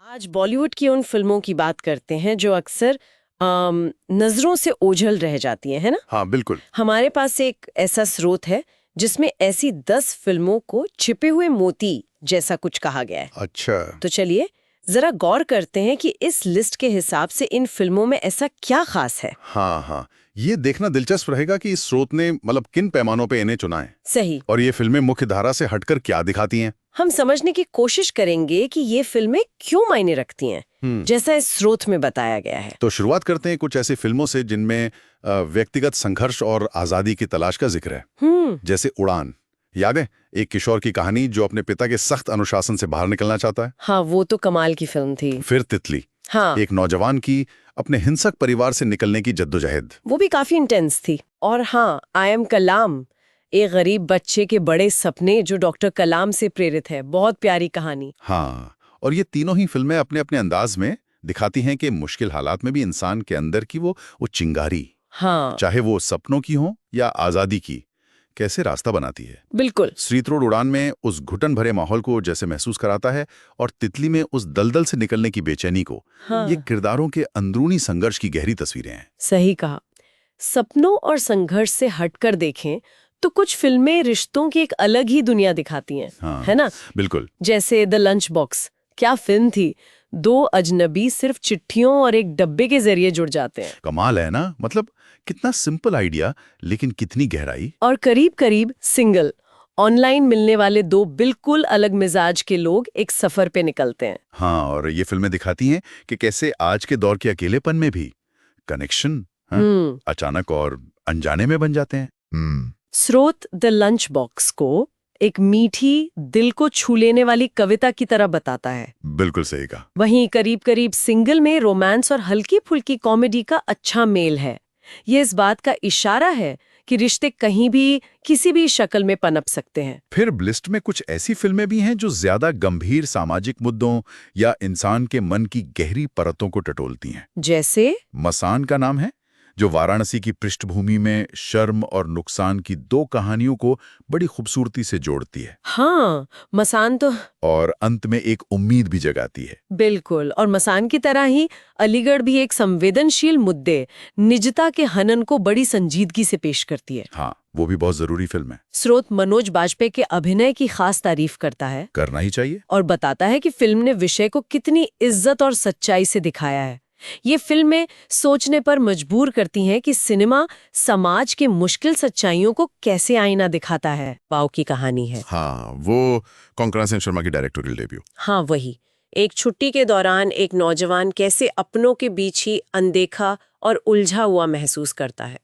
आज बॉलीवुड की उन फिल्मों की बात करते हैं जो अक्सर नजरों से ओझल रह जाती हैं, है ना? हाँ बिल्कुल। हमारे पास एक ऐसा स्रोत है जिसमें ऐसी 10 फिल्मों को छिपे हुए मोती जैसा कुछ कहा गया है। अच्छा। तो चलिए जरा गौर करते हैं कि इस लिस्ट के हिसाब से इन फिल्मों में ऐसा क्या खास है। हाँ हाँ, ये देखना दिलचस्प रहेगा कि इस स्रोत ने मतलब किन पैमानों पे इन्हें चुना है सही। और ये फिल्में मुख्य धारा से हटकर क्या दिखाती हैं। हम समझने की कोशिश करेंगे कि ये फिल्में क्यों मायने रखती हैं, जैसा इस स्रोत में बताया गया है। तो शुरुआत करते हैं कुछ ऐसी फिल्मों से जिनमें व्यक्तिगत संघर्ष और आजादी की तलाश का जिक्र है। जैसे उड़ान, याद है? एक किशोर की कहानी जो अपने पिता के सख्त अनुशासन से बाहर निकलना चाहता है। हाँ, वो तो कमाल की फिल्म थी। फिर तितली, हाँ, एक नौजवान की अपने हिंसक परिवार से निकलने की जद्दोजहद। वो भी काफी इंटेंस थी। और हाँ, आई एम कलाम, एक गरीब बच्चे के बड़े सपने जो डॉक्टर कलाम से प्रेरित है। बहुत प्यारी कहानी। हाँ, और ये तीनों ही फिल्में अपने अपने अंदाज में दिखाती हैं कि मुश्किल हालात में भी इंसान के अंदर की वो चिंगारी, हाँ, चाहे वो सपनों की हो या आजादी की, कैसे रास्ता बनाती है। बिल्कुल। स्ट्रीट रोड उड़ान में उस घुटन भरे माहौल को जैसे महसूस कराता है और तितली में उस दलदल से निकलने की बेचैनी को। हाँ, ये किरदारों के अंदरूनी संघर्ष की गहरी तस्वीरें हैं। सही कहा। सपनों और संघर्ष से हटकर देखें तो कुछ फिल्में रिश्तों की एक अलग ही दुनिया दिखाती हैं, हाँ, है ना? बिल्कुल। जैसे द लंच बॉक्स, क्या फिल्म थी। 2 अजनबी सिर्फ चिट्ठियों और एक डब्बे के जरिए जुड़ जाते हैं। कमाल है ना, मतलब कितना सिंपल आइडिया लेकिन कितनी गहराई। और करीब करीब सिंगल, ऑनलाइन मिलने वाले 2 बिल्कुल अलग मिजाज के लोग एक सफर पे निकलते हैं। हाँ, और ये फिल्में दिखाती हैं कि कैसे आज के दौर के अकेलेपन में भी कनेक्शन अचानक और अनजाने में बन जाते हैं। स्रोत द लंच बॉक्स को एक मीठी, दिल को छू लेने वाली कविता की तरह बताता है। बिल्कुल सही कहा। वहीं करीब करीब सिंगल में रोमांस और हल्की फुल्की कॉमेडी का अच्छा मेल है। ये इस बात का इशारा है कि रिश्ते कहीं भी किसी भी शक्ल में पनप सकते हैं। फिर लिस्ट में कुछ ऐसी फिल्में भी हैं जो ज्यादा गंभीर सामाजिक मुद्दों या इंसान के मन की गहरी परतों को टटोलती हैं। जैसे मसान का नाम है, जो वाराणसी की पृष्ठभूमि में शर्म और नुकसान की 2 कहानियों को बड़ी खूबसूरती से जोड़ती है। हाँ, मसान तो और अंत में एक उम्मीद भी जगाती है। बिल्कुल। और मसान की तरह ही अलीगढ़ भी एक संवेदनशील मुद्दे, निजता के हनन को बड़ी संजीदगी से पेश करती है। हाँ, वो भी बहुत जरूरी फिल्म है। स्रोत मनोज बाजपेयी के अभिनय की खास तारीफ करता है करना ही चाहिए। और बताता है कि फिल्म ने विषय को कितनी इज्जत और सच्चाई से दिखाया है। ये फिल्में सोचने पर मजबूर करती हैं कि सिनेमा समाज के मुश्किल सच्चाइयों को कैसे आईना दिखाता है। पाव की कहानी है। हाँ, वो कोंकणा सेन शर्मा की डायरेक्टोरियल डेब्यू। हाँ, वही। एक छुट्टी के दौरान एक नौजवान कैसे अपनों के बीच ही अनदेखा और उलझा हुआ महसूस करता है।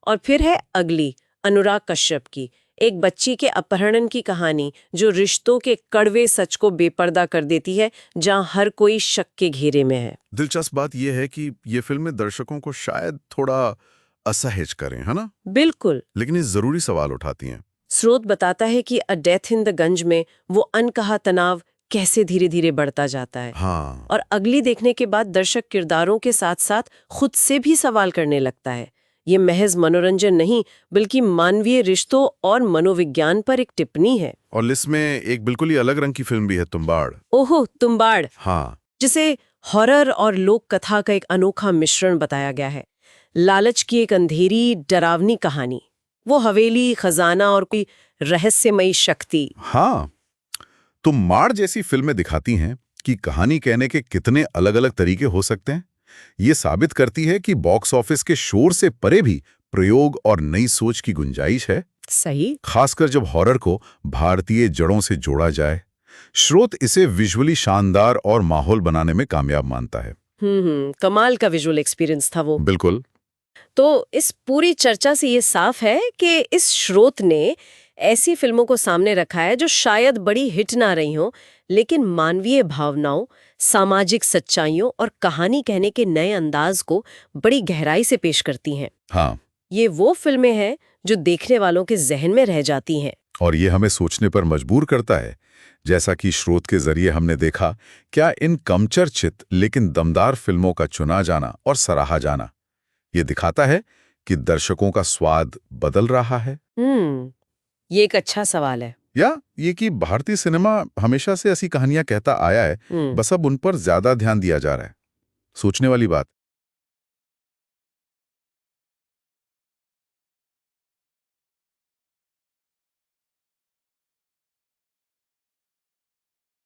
और फिर है अगली, अनुराग कश्यप की, एक बच्ची के अपहरण की कहानी जो रिश्तों के कड़वे सच को बेपर्दा कर देती है, जहां हर कोई शक के घेरे में है। दिलचस्प बात यह है कि ये फिल्में दर्शकों को शायद थोड़ा असहज करें, है ना? बिल्कुल। लेकिन ये जरूरी सवाल उठाती हैं। स्रोत बताता है कि अ डेथ इन द गंज में वो अनकहा तनाव कैसे धीरे धीरे बढ़ता जाता है। हाँ, और अगली देखने के बाद दर्शक किरदारों के साथ साथ खुद से भी सवाल करने लगता है। ये महज मनोरंजन नहीं बल्कि मानवीय रिश्तों और मनोविज्ञान पर एक टिप्पणी है। और लिस्ट में एक बिल्कुल ही अलग रंग की फिल्म भी है, तुम्बाड़। ओहो, तुम्बाड़, हाँ, जिसे हॉरर और लोक कथा का एक अनोखा मिश्रण बताया गया है। लालच की एक अंधेरी डरावनी कहानी, वो हवेली, खजाना और कोई रहस्यमयी शक्ति। हाँ, तुम्बाड़ जैसी फिल्में दिखाती हैं कि कहानी कहने के कितने अलग-अलग तरीके हो सकते हैं। ये साबित करती है कि बॉक्स ऑफिस के शोर से परे भी प्रयोग और नई सोच की गुंजाइश है। सही। खासकर जब हॉरर को भारतीय जड़ों से जोड़ा जाए। स्रोत इसे विजुअली शानदार और माहौल बनाने में कामयाब मानता है। कमाल का विजुअल एक्सपीरियंस था वो। बिल्कुल। तो इस पूरी चर्चा से ये साफ है कि इस स्रोत ने ऐसी फिल्मों को सामने रखा है जो शायद बड़ी हिट ना रही हों, लेकिन मानवीय भावनाओं, सामाजिक सच्चाइयों और कहानी कहने के नए अंदाज को बड़ी गहराई से पेश करती हैं। हाँ, ये वो फिल्में हैं जो देखने वालों के जहन में रह जाती हैं। और ये हमें सोचने पर मजबूर करता है। जैसा कि स्रोत के जरिए हमने देखा, क्या इन कम चर्चित लेकिन दमदार फिल्मों का चुना जाना और सराहा जाना ये दिखाता है कि दर्शकों का स्वाद बदल रहा है। ये एक अच्छा सवाल है। या ये कि भारतीय सिनेमा हमेशा से ऐसी कहानियां कहता आया है, बस अब उन पर ज्यादा ध्यान दिया जा रहा है। सोचने वाली बात।